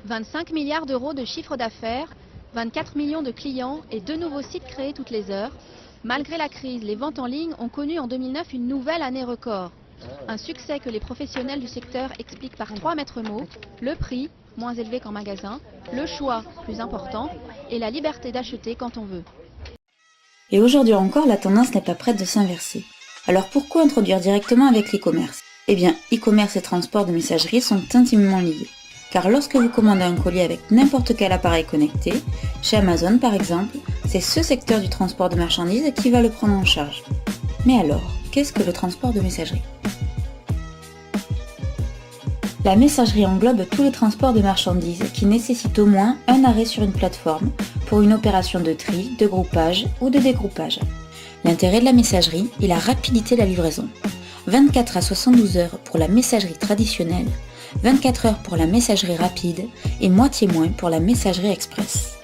25 milliards d'euros de chiffre d'affaires, 24 millions de clients et 2 nouveaux sites créés toutes les heures. Malgré la crise, les ventes en ligne ont connu en 2009 une nouvelle année record. Un succès que les professionnels du secteur expliquent par 3 maîtres mots: le prix, moins élevé qu'en magasin, le choix, plus important, et la liberté d'acheter quand on veut. Et aujourd'hui encore, la tendance n'est pas prête de s'inverser. Alors pourquoi introduire directement avec l'e-commerce ? Eh bien, e-commerce et transport de messagerie sont intimement liés. Car lorsque vous commandez un colis avec n'importe quel appareil connecté, chez Amazon par exemple, c'est ce secteur du transport de marchandises qui va le prendre en charge. Mais alors, qu'est-ce que le transport de messagerie ? La messagerie englobe tous les transports de marchandises qui nécessitent au moins un arrêt sur une plateforme pour une opération de tri, de groupage ou de dégroupage. L'intérêt de la messagerie est la rapidité de la livraison. 24 à 72 heures pour la messagerie traditionnelle, 24 heures pour la messagerie rapide et moitié moins pour la messagerie express.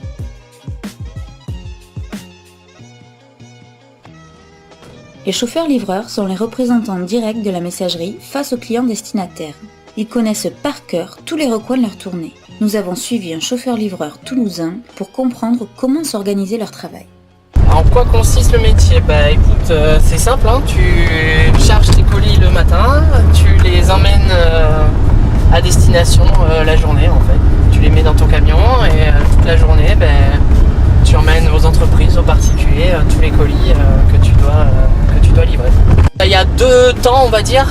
Les chauffeurs-livreurs sont les représentants directs de la messagerie face aux clients destinataires. Ils connaissent par cœur tous les recoins de leur tournée. Nous avons suivi un chauffeur-livreur toulousain pour comprendre comment s'organiser leur travail. En quoi consiste le métier ? Bah écoute, c'est simple, hein. Tu charges tes colis le matin, tu les emmènes à destination la journée en fait. Tu les mets dans ton camion et toute la journée, tu emmènes aux entreprises, aux particuliers, tous les colis que tu dois livrer. Il y a 2 temps, on va dire,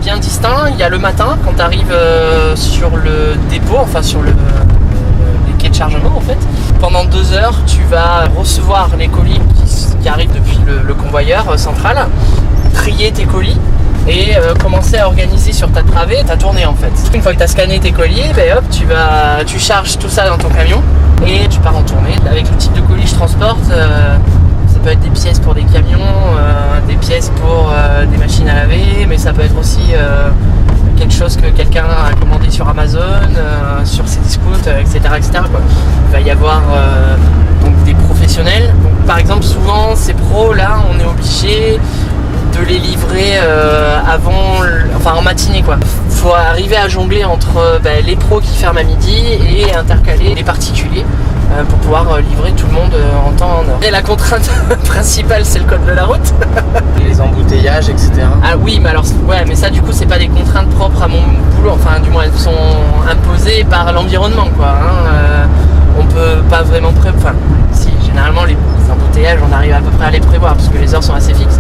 bien distincts. Il y a le matin, quand tu arrives sur le dépôt, enfin sur les quais de chargement en fait. Pendant 2 heures, tu vas recevoir les colis qui arrivent depuis le convoyeur central, trier tes colis et commencer à organiser sur ta travée ta tournée en fait. Une fois que tu as scanné tes colis, hop, tu charges tout ça dans ton camion et tu pars en tournée. Avec le type de colis que je transporte, ça peut être des pièces pour des camions, des pièces pour des machines à laver, mais ça peut être aussi quelque chose que quelqu'un a commandé sur Amazon, sur Cdiscount, etc. quoi. Il va y avoir donc des professionnels. Donc, par exemple, souvent ces pros là, on est obligé de les livrer en matinée quoi. Faut arriver à jongler entre les pros qui ferment à midi et intercaler les particuliers pour pouvoir livrer tout le monde en temps en heure. Et la contrainte principale, c'est le code de la route. Les embouteillages, etc. Ah oui, mais alors mais ça du coup c'est pas des contraintes propres à mon boulot, enfin du moins elles sont imposées par l'environnement quoi. On peut pas vraiment si généralement les embouteillages on arrive à peu près à les prévoir parce que les heures sont assez fixes.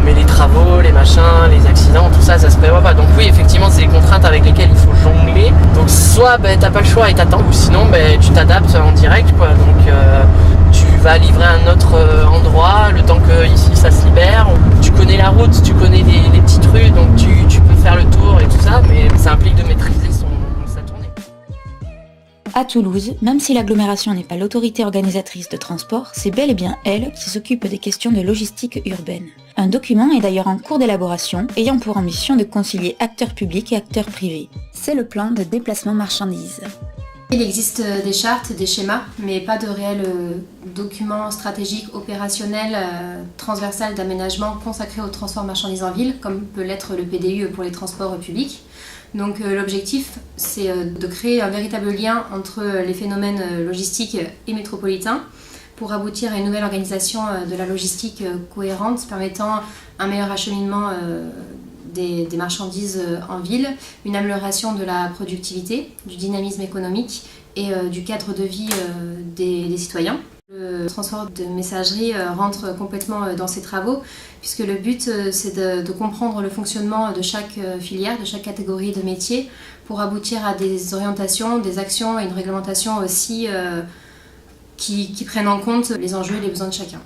Mais les travaux, les machins, les accidents, tout ça, ça se prévoit pas. Donc oui, effectivement, c'est des contraintes avec lesquelles il faut jongler. Donc soit t'as pas le choix et t'attends, ou sinon tu t'adaptes en direct, quoi. Donc tu vas livrer à un autre endroit, le temps que ici ça se libère. Tu connais la route, tu connais les petites rues, donc tu peux faire le tour et tout ça, mais ça implique de maîtriser sa tournée. À Toulouse, même si l'agglomération n'est pas l'autorité organisatrice de transport, c'est bel et bien elle qui s'occupe des questions de logistique urbaine. Un document est d'ailleurs en cours d'élaboration, ayant pour ambition de concilier acteurs publics et acteurs privés. C'est le plan de déplacement marchandises. Il existe des chartes, des schémas, mais pas de réels documents stratégiques, opérationnels, transversal d'aménagement consacrés au transport marchandises en ville, comme peut l'être le PDU pour les transports publics. Donc l'objectif, c'est de créer un véritable lien entre les phénomènes logistiques et métropolitains pour aboutir à une nouvelle organisation de la logistique cohérente permettant un meilleur acheminement des marchandises en ville, une amélioration de la productivité, du dynamisme économique et du cadre de vie des citoyens. Le transport de messagerie rentre complètement dans ces travaux puisque le but c'est de comprendre le fonctionnement de chaque filière, de chaque catégorie de métier pour aboutir à des orientations, des actions et une réglementation aussi qui prennent en compte les enjeux et les besoins de chacun.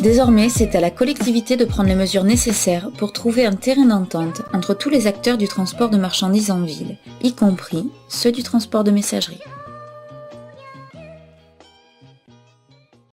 Désormais, c'est à la collectivité de prendre les mesures nécessaires pour trouver un terrain d'entente entre tous les acteurs du transport de marchandises en ville, y compris ceux du transport de messagerie.